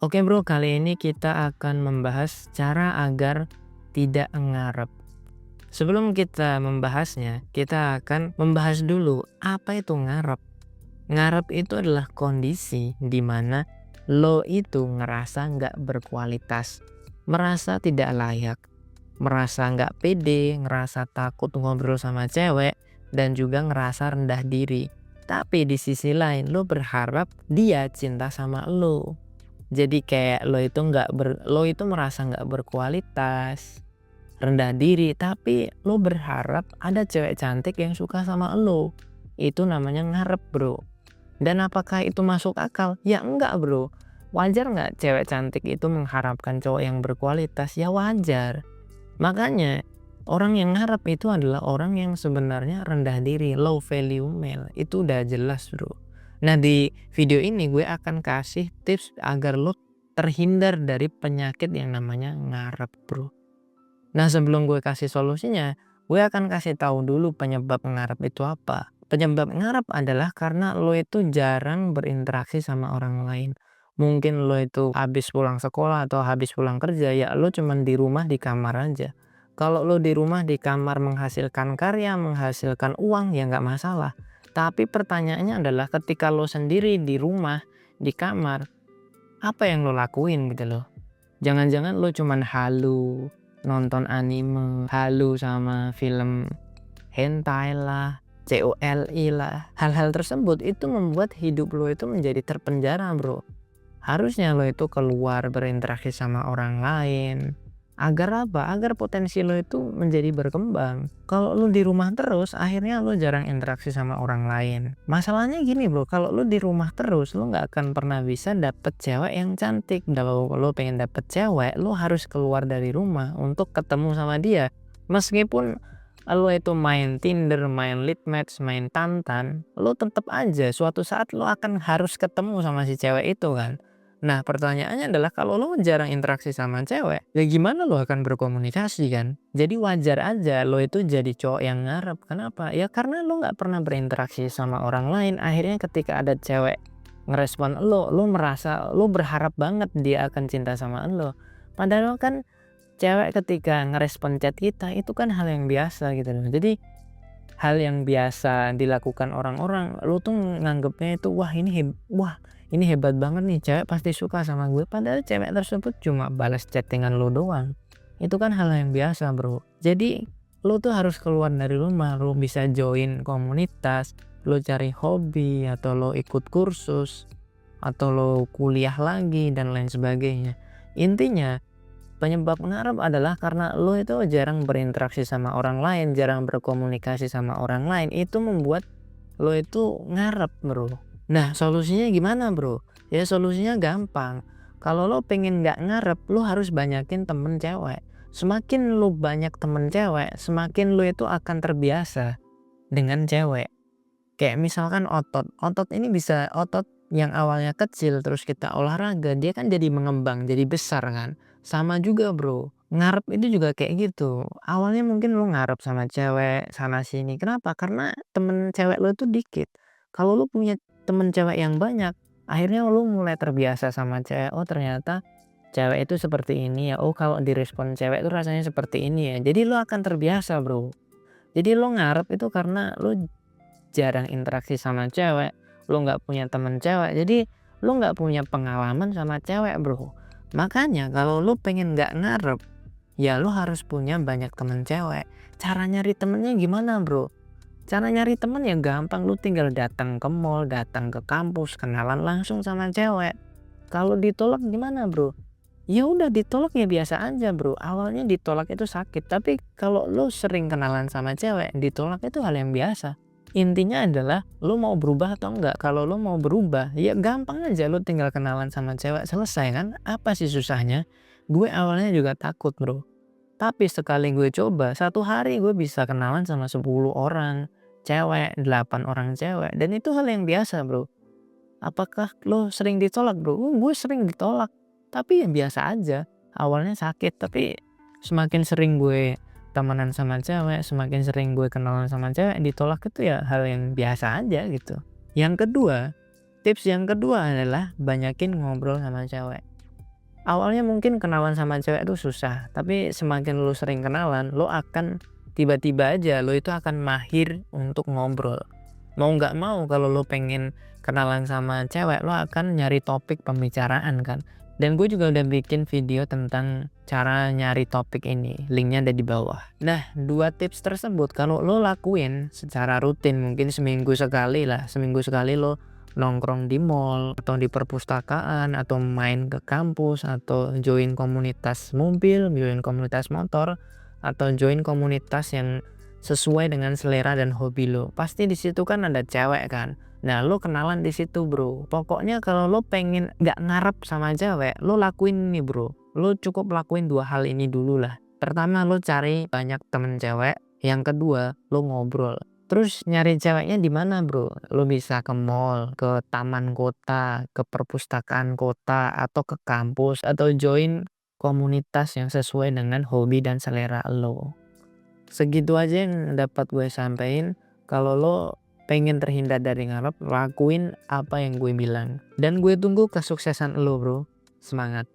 Oke bro, kali ini kita akan membahas cara agar tidak ngarep. Sebelum kita membahasnya, kita akan membahas dulu apa itu ngarep. Ngarep itu adalah kondisi di mana lo itu ngerasa nggak berkualitas, merasa tidak layak, merasa nggak pede, ngerasa takut ngobrol sama cewek, dan juga ngerasa rendah diri. Tapi di sisi lain lo berharap dia cinta sama lo. Jadi kayak lo itu merasa nggak berkualitas, rendah diri, tapi lo berharap ada cewek cantik yang suka sama lo. Itu namanya ngarep, Bro. Dan apakah itu masuk akal? Ya enggak, Bro. Wajar nggak cewek cantik itu mengharapkan cowok yang berkualitas? Ya wajar. Makanya orang yang ngarep itu adalah orang yang sebenarnya rendah diri, low value male. Itu udah jelas, Bro. Nah, di video ini gue akan kasih tips agar lo terhindar dari penyakit yang namanya ngarep, Bro. Nah, sebelum gue kasih solusinya, gue akan kasih tahu dulu penyebab ngarep itu apa. Penyebab ngarep adalah karena lo itu jarang berinteraksi sama orang lain. Mungkin lo itu habis pulang sekolah atau habis pulang kerja, ya lo cuman di rumah di kamar aja. Kalau lo di rumah di kamar menghasilkan karya, menghasilkan uang, ya nggak masalah. Tapi pertanyaannya adalah ketika lo sendiri di rumah, di kamar, apa yang lo lakuin gitu loh. Jangan-jangan lo cuman halu, nonton anime, halu sama film hentai lah, COLI lah. Hal-hal tersebut itu membuat hidup lo itu menjadi terpenjara, Bro. Harusnya lo itu keluar berinteraksi sama orang lain. Agar apa? Agar potensi lo itu menjadi berkembang. Kalau lo di rumah terus, akhirnya lo jarang interaksi sama orang lain. Masalahnya gini bro, kalau lo di rumah terus, lo nggak akan pernah bisa dapet cewek yang cantik. Kalau lo pengen dapet cewek, lo harus keluar dari rumah untuk ketemu sama dia. Meskipun lo itu main Tinder, main lead match, main Tantan, lo tetap aja suatu saat lo akan harus ketemu sama si cewek itu kan. Nah, pertanyaannya adalah kalau lo jarang interaksi sama cewek, ya gimana lo akan berkomunikasi kan? Jadi wajar aja lo itu jadi cowok yang ngarep. Kenapa? Ya karena lo nggak pernah berinteraksi sama orang lain. Akhirnya ketika ada cewek ngerespon lo merasa lo berharap banget dia akan cinta sama lo. Padahal kan cewek ketika ngerespon chat kita itu kan hal yang biasa gitu loh. Jadi hal yang biasa dilakukan orang-orang, lu tuh nganggepnya itu wah ini hebat banget nih, cewek pasti suka sama gue, padahal cewek tersebut cuma balas chattingan lu doang. Itu kan hal yang biasa, Bro. Jadi lu tuh harus keluar dari rumah, lu bisa join komunitas, lu cari hobi atau lu ikut kursus atau lu kuliah lagi dan lain sebagainya. Intinya penyebab ngarep adalah karena lo itu jarang berinteraksi sama orang lain, jarang berkomunikasi sama orang lain. Itu membuat lo itu ngarep, Bro. Nah, solusinya gimana, Bro? Ya solusinya gampang. Kalau lo pengen nggak ngarep, lo harus banyakin temen cewek. Semakin lo banyak temen cewek, semakin lo itu akan terbiasa dengan cewek. Kayak misalkan otot. Otot ini bisa otot yang awalnya kecil terus kita olahraga, dia kan jadi mengembang, jadi besar kan. Sama juga, Bro. Ngarep itu juga kayak gitu. Awalnya mungkin lo ngarep sama cewek sana sini. Kenapa? Karena temen cewek lo itu dikit. Kalau lo punya temen cewek yang banyak, akhirnya lo mulai terbiasa sama cewek. Oh, ternyata cewek itu seperti ini ya. Oh, kalau direspon cewek itu rasanya seperti ini ya. Jadi lo akan terbiasa, Bro. Jadi lo ngarep itu karena lo jarang interaksi sama cewek, lu nggak punya temen cewek, jadi lu nggak punya pengalaman sama cewek, Bro. Makanya kalau lu pengen nggak ngarep, ya lu harus punya banyak temen cewek. Cara nyari temennya gimana, Bro? Cara nyari temen ya gampang, lu tinggal datang ke mall, datang ke kampus, kenalan langsung sama cewek. Kalau ditolak gimana, Bro? Ya udah ditolak ya biasa aja, Bro. Awalnya ditolak itu sakit, tapi kalau lu sering kenalan sama cewek, ditolak itu hal yang biasa. Intinya adalah lu mau berubah atau enggak. Kalau lu mau berubah, ya gampang aja lu tinggal kenalan sama cewek, selesai kan? Apa sih susahnya? Gue awalnya juga takut, Bro. Tapi sekali gue coba, satu hari gue bisa kenalan sama 10 orang cewek, 8 orang cewek, dan itu hal yang biasa, Bro. Apakah lo sering ditolak, Bro? Gue sering ditolak, tapi ya biasa aja. Awalnya sakit, tapi semakin sering gue temenan sama cewek, semakin sering gue kenalan sama cewek, ditolak itu ya hal yang biasa aja gitu. Yang kedua, tips yang kedua adalah banyakin ngobrol sama cewek. Awalnya mungkin kenalan sama cewek itu susah, tapi semakin lu sering kenalan, lo akan tiba-tiba aja lo itu akan mahir untuk ngobrol. Mau nggak mau kalau lo pengen kenalan sama cewek, lo akan nyari topik pembicaraan kan. Dan gue juga udah bikin video tentang cara nyari topik ini, linknya ada di bawah. Nah, 2 tips tersebut kalau lo lakuin secara rutin, mungkin seminggu sekali lah, seminggu sekali lo nongkrong di mall atau di perpustakaan atau main ke kampus atau join komunitas mobil, join komunitas motor atau join komunitas yang sesuai dengan selera dan hobi lo. Pasti di situ kan ada cewek kan. Nah, lo kenalan di situ, Bro. Pokoknya kalau lo pengen nggak ngarep sama cewek, lo lakuin ini, Bro. Lo cukup lakuin 2 hal ini dulu lah. Pertama, lo cari banyak temen cewek. Yang kedua, lo ngobrol. Terus nyari ceweknya di mana, Bro? Lo bisa ke mall, ke taman kota, ke perpustakaan kota, atau ke kampus, atau join komunitas yang sesuai dengan hobi dan selera lo. Segitu aja yang dapat gue sampein. Kalau lo pengen terhindar dari ngarep, lakuin apa yang gue bilang. Dan gue tunggu kesuksesan lo, Bro. Semangat.